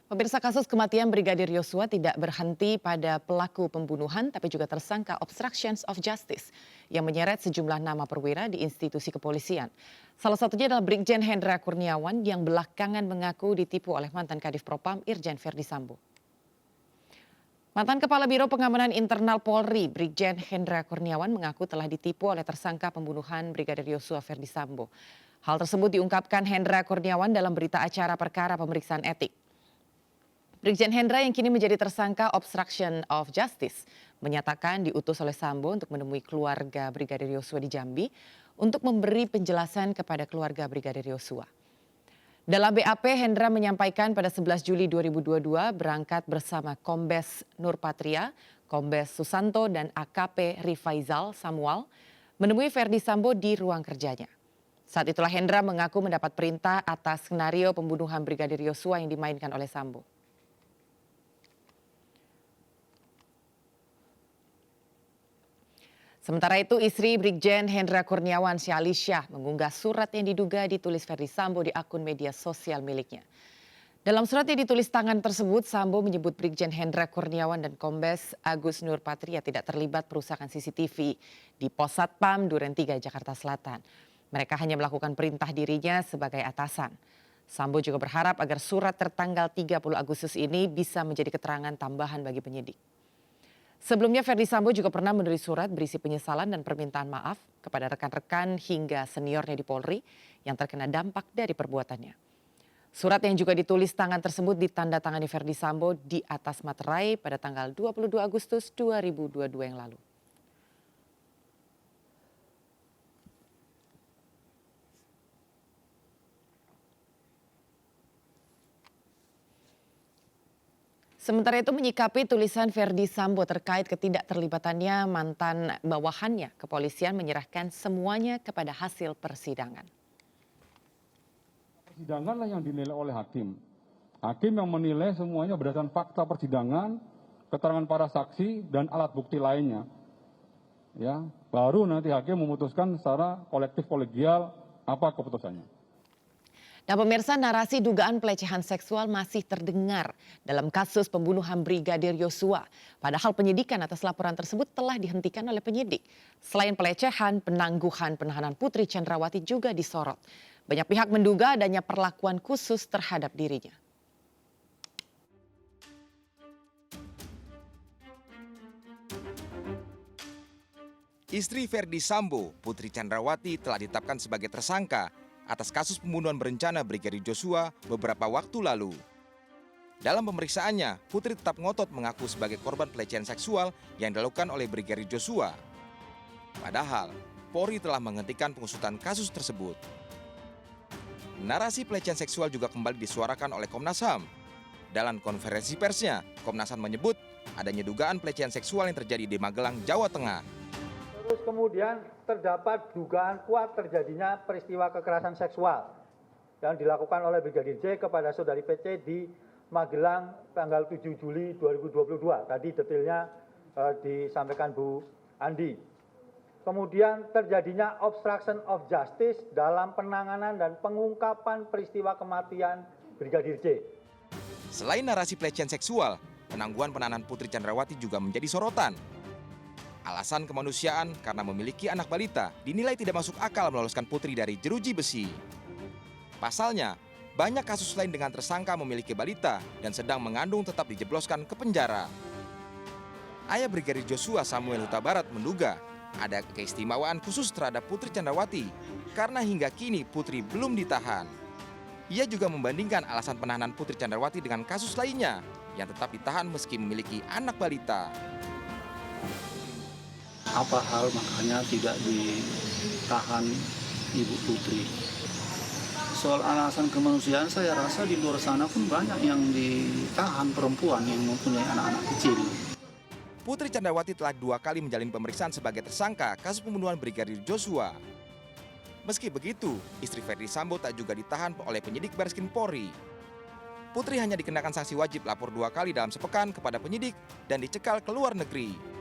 Pemirsa, kasus kematian Brigadir Yosua tidak berhenti pada pelaku pembunuhan tapi juga tersangka obstruction of justice yang menyeret sejumlah nama perwira di institusi kepolisian. Salah satunya adalah Brigjen Hendra Kurniawan yang belakangan mengaku ditipu oleh mantan Kadif Propam Irjen Verdi Sambo. Mantan Kepala Biro Pengamanan Internal Polri, Brigjen Hendra Kurniawan mengaku telah ditipu oleh tersangka pembunuhan Brigadir Yosua Verdi Sambo. Hal tersebut diungkapkan Hendra Kurniawan dalam berita acara perkara pemeriksaan etik. Brigjen Hendra yang kini menjadi tersangka obstruction of justice menyatakan diutus oleh Sambo untuk menemui keluarga Brigadir Yosua di Jambi untuk memberi penjelasan kepada keluarga Brigadir Yosua. Dalam BAP, Hendra menyampaikan pada 11 Juli 2022 berangkat bersama Kombes Nur Patria, Kombes Susanto dan AKP Rifaizal Samuel menemui Verdi Sambo di ruang kerjanya. Saat itulah Hendra mengaku mendapat perintah atas skenario pembunuhan Brigadir Yosua yang dimainkan oleh Sambo. Sementara itu, istri Brigjen Hendra Kurniawan, Syahli Syah, mengunggah surat yang diduga ditulis Verdi Sambo di akun media sosial miliknya. Dalam surat yang ditulis tangan tersebut, Sambo menyebut Brigjen Hendra Kurniawan dan Kombes Agus Nur Patria tidak terlibat perusakan CCTV di Pos Satpam Duren 3, Jakarta Selatan. Mereka hanya melakukan perintah dirinya sebagai atasan. Sambo juga berharap agar surat tertanggal 30 Agustus ini bisa menjadi keterangan tambahan bagi penyidik. Sebelumnya Verdi Sambo juga pernah menulis surat berisi penyesalan dan permintaan maaf kepada rekan-rekan hingga seniornya di Polri yang terkena dampak dari perbuatannya. Surat yang juga ditulis tangan tersebut ditandatangani Verdi Sambo di atas materai pada tanggal 22 Agustus 2022 yang lalu. Sementara itu menyikapi tulisan Verdi Sambo terkait ketidakterlibatannya mantan bawahannya, kepolisian menyerahkan semuanya kepada hasil persidangan. Persidangan lah yang dinilai oleh hakim. Hakim yang menilai semuanya berdasarkan fakta persidangan, keterangan para saksi dan alat bukti lainnya. Ya, baru nanti hakim memutuskan secara kolektif kolegial apa keputusannya. Nah pemirsa, narasi dugaan pelecehan seksual masih terdengar dalam kasus pembunuhan Brigadir Yosua. Padahal penyidikan atas laporan tersebut telah dihentikan oleh penyidik. Selain pelecehan, penangguhan penahanan Putri Chandrawati juga disorot. Banyak pihak menduga adanya perlakuan khusus terhadap dirinya. Istri Verdi Sambo, Putri Chandrawati telah ditetapkan sebagai tersangka atas kasus pembunuhan berencana Brigadir Yosua beberapa waktu lalu. Dalam pemeriksaannya, Putri tetap ngotot mengaku sebagai korban pelecehan seksual yang dilakukan oleh Brigadir Yosua. Padahal, Polri telah menghentikan pengusutan kasus tersebut. Narasi pelecehan seksual juga kembali disuarakan oleh Komnas HAM. Dalam konferensi persnya, Komnas HAM menyebut adanya dugaan pelecehan seksual yang terjadi di Magelang, Jawa Tengah. Terus kemudian terdapat dugaan kuat terjadinya peristiwa kekerasan seksual yang dilakukan oleh Brigadir J kepada saudari PC di Magelang tanggal 7 Juli 2022. Tadi detailnya disampaikan Bu Andi. Kemudian terjadinya obstruction of justice dalam penanganan dan pengungkapan peristiwa kematian Brigadir J. Selain narasi pelecehan seksual, penangguhan penahanan Putri Chandrawati juga menjadi sorotan. Alasan kemanusiaan karena memiliki anak balita dinilai tidak masuk akal meloloskan Putri dari jeruji besi. Pasalnya, banyak kasus lain dengan tersangka memiliki balita dan sedang mengandung tetap dijebloskan ke penjara. Ayah Brigadir Yosua Samuel Huta Barat menduga ada keistimewaan khusus terhadap Putri Chandrawati karena hingga kini Putri belum ditahan. Ia juga membandingkan alasan penahanan Putri Chandrawati dengan kasus lainnya yang tetap ditahan meski memiliki anak balita. Apa hal makanya tidak ditahan Ibu Putri? Soal alasan kemanusiaan saya rasa di luar sana pun banyak yang ditahan perempuan yang mempunyai anak-anak kecil. Putri Chandrawati telah 2 kali menjalani pemeriksaan sebagai tersangka kasus pembunuhan Brigadir Yosua. Meski begitu, istri Verdi Sambo tak juga ditahan oleh penyidik Bareskrim Polri. Putri hanya dikenakan sanksi wajib lapor 2 kali dalam sepekan kepada penyidik dan dicekal ke luar negeri.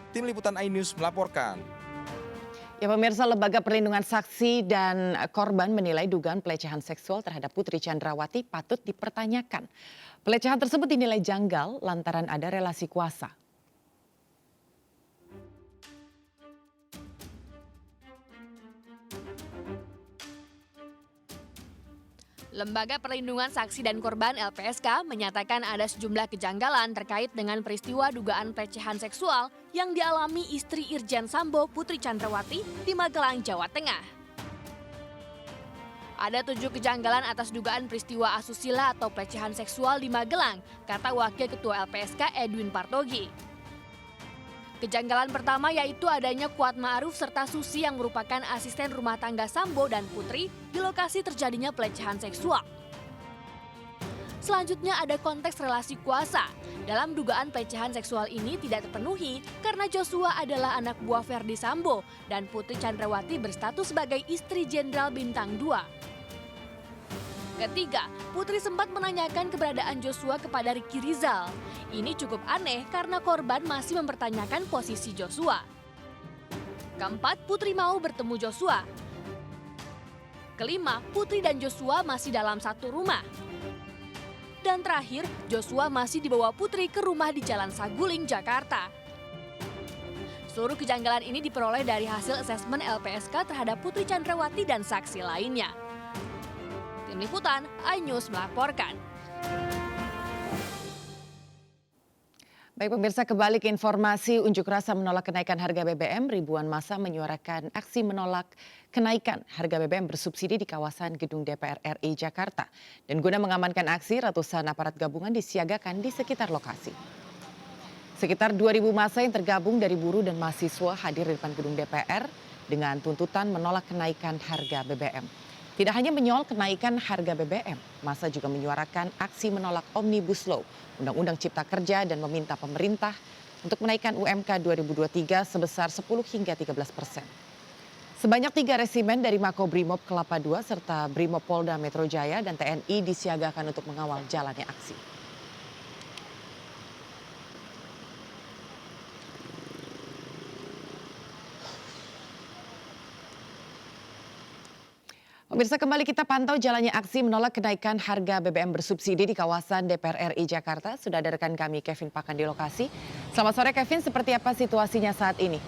Tim Liputan iNews melaporkan. Ya pemirsa, Lembaga Perlindungan Saksi dan Korban menilai dugaan pelecehan seksual terhadap Putri Chandrawati patut dipertanyakan. Pelecehan tersebut dinilai janggal lantaran ada relasi kuasa. Lembaga Perlindungan Saksi dan Korban (LPSK) menyatakan ada sejumlah kejanggalan terkait dengan peristiwa dugaan pelecehan seksual yang dialami istri Irjen Sambo Putri Chandrawati di Magelang, Jawa Tengah. Ada 7 kejanggalan atas dugaan peristiwa asusila atau pelecehan seksual di Magelang, kata Wakil Ketua LPSK Edwin Partogi. Kejanggalan pertama yaitu adanya Kuat Ma'ruf serta Susi yang merupakan asisten rumah tangga Sambo dan Putri di lokasi terjadinya pelecehan seksual. Selanjutnya ada konteks relasi kuasa. Dalam dugaan pelecehan seksual ini tidak terpenuhi karena Joshua adalah anak buah Verdi Sambo dan Putri Chandrawati berstatus sebagai istri Jenderal Bintang 2. Ketiga, Putri sempat menanyakan keberadaan Joshua kepada Ricky Rizal. Ini cukup aneh karena korban masih mempertanyakan posisi Joshua. Keempat, Putri mau bertemu Joshua. Kelima, Putri dan Joshua masih dalam satu rumah. Dan terakhir, Joshua masih dibawa Putri ke rumah di Jalan Saguling, Jakarta. Seluruh kejanggalan ini diperoleh dari hasil asesmen LPSK terhadap Putri Chandrawati dan saksi lainnya. Tim Liputan, iNews melaporkan. Baik pemirsa, kembali ke informasi unjuk rasa menolak kenaikan harga BBM. Ribuan massa menyuarakan aksi menolak kenaikan harga BBM bersubsidi di kawasan gedung DPR RI Jakarta. Dan guna mengamankan aksi, ratusan aparat gabungan disiagakan di sekitar lokasi. Sekitar 2.000 massa yang tergabung dari buruh dan mahasiswa hadir di depan gedung DPR dengan tuntutan menolak kenaikan harga BBM. Tidak hanya menyoal kenaikan harga BBM, massa juga menyuarakan aksi menolak Omnibus Law, Undang-Undang Cipta Kerja, dan meminta pemerintah untuk menaikkan UMK 2023 sebesar 10 hingga 13%. Sebanyak 3 resimen dari Makobrimob Kelapa II serta Brimob Polda Metro Jaya dan TNI disiagakan untuk mengawal jalannya aksi. Pemirsa, kembali kita pantau jalannya aksi menolak kenaikan harga BBM bersubsidi di kawasan DPR RI Jakarta. Sudah ada rekan kami Kevin Pakan di lokasi. Selamat sore Kevin, seperti apa situasinya saat ini?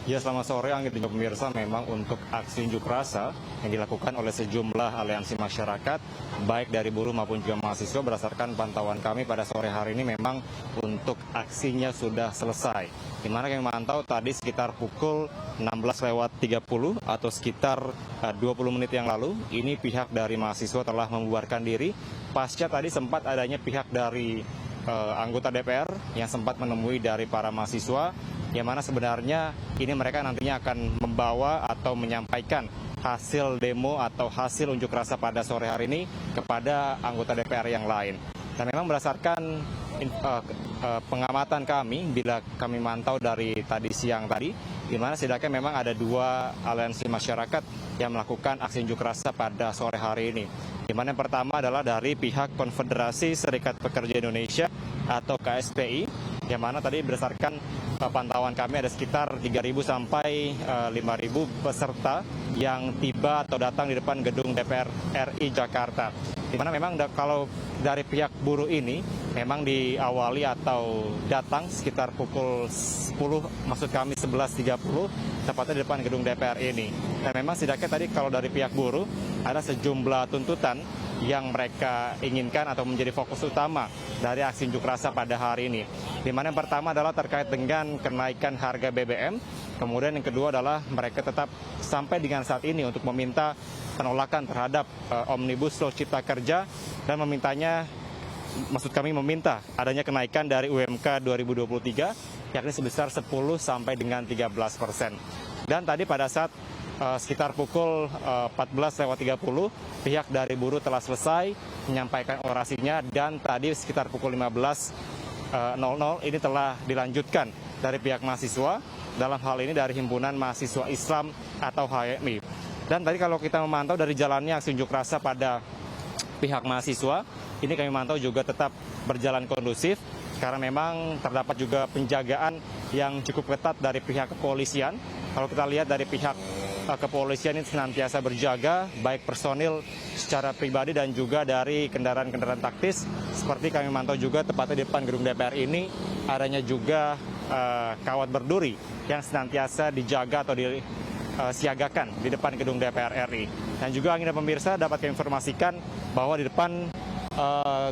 Ya, selamat sore Anggit dan pemirsa. Memang untuk aksi unjuk rasa yang dilakukan oleh sejumlah aliansi masyarakat, baik dari buruh maupun juga mahasiswa, berdasarkan pantauan kami pada sore hari ini memang untuk aksinya sudah selesai. Di mana kami memantau tadi sekitar pukul 16.30 atau sekitar 20 menit yang lalu, ini pihak dari mahasiswa telah membubarkan diri. Pasca tadi sempat adanya pihak dari anggota DPR yang sempat menemui dari para mahasiswa, yang mana sebenarnya ini mereka nantinya akan membawa atau menyampaikan hasil demo atau hasil unjuk rasa pada sore hari ini kepada anggota DPR yang lain. Dan memang berdasarkan pengamatan kami, bila kami mantau dari tadi siang tadi, di mana setidaknya memang ada 2 aliansi masyarakat yang melakukan aksi unjuk rasa pada sore hari ini. Di mana yang pertama adalah dari pihak Konfederasi Serikat Pekerja Indonesia atau KSPI, yang mana tadi berdasarkan pantauan kami ada sekitar 3.000 sampai 5.000 peserta yang tiba atau datang di depan gedung DPR RI Jakarta. Di mana memang kalau dari pihak buruh ini memang diawali atau datang sekitar pukul 10, maksud kami 11.30, tepatnya di depan gedung DPR ini. Dan memang setidaknya tadi kalau dari pihak buruh ada sejumlah tuntutan yang mereka inginkan atau menjadi fokus utama dari aksi unjuk rasa pada hari ini. Di mana yang pertama adalah terkait dengan kenaikan harga BBM, kemudian yang kedua adalah mereka tetap sampai dengan saat ini untuk meminta penolakan terhadap Omnibus Law Cipta Kerja dan meminta adanya kenaikan dari UMK 2023 yakni sebesar 10 sampai dengan 13%. Dan tadi pada saat sekitar pukul 14.30 pihak dari buruh telah selesai menyampaikan orasinya, dan tadi sekitar pukul 15.00 ini telah dilanjutkan dari pihak mahasiswa, dalam hal ini dari Himpunan Mahasiswa Islam atau HMI. Dan tadi kalau kita memantau dari jalannya aksi unjuk rasa pada pihak mahasiswa, ini kami mantau juga tetap berjalan kondusif. karena memang terdapat juga penjagaan yang cukup ketat dari pihak kepolisian. Kalau kita lihat dari pihak kepolisian ini senantiasa berjaga, baik personil secara pribadi dan juga dari kendaraan-kendaraan taktis. Seperti kami mantau juga tepatnya di depan gedung DPR ini, adanya juga kawat berduri yang senantiasa dijaga atau disiagakan di depan gedung DPR RI. Dan juga Anda pemirsa dapat kami informasikan bahwa di depan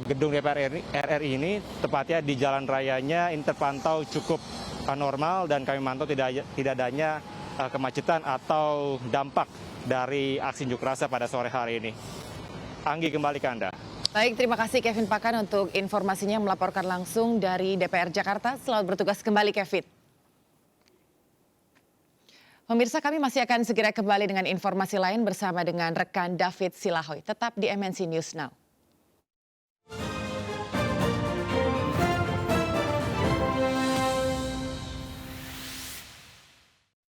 gedung DPR RI ini, tepatnya di jalan rayanya, ini terpantau cukup normal dan kami mantau tidak adanya kemacetan atau dampak dari aksi unjuk rasa pada sore hari ini. Anggi, kembali ke Anda. Baik, terima kasih Kevin Pakan untuk informasinya melaporkan langsung dari DPR Jakarta. Selamat bertugas kembali, Kevin. Pemirsa, kami masih akan segera kembali dengan informasi lain bersama dengan rekan David Silahoy. Tetap di MNC News Now.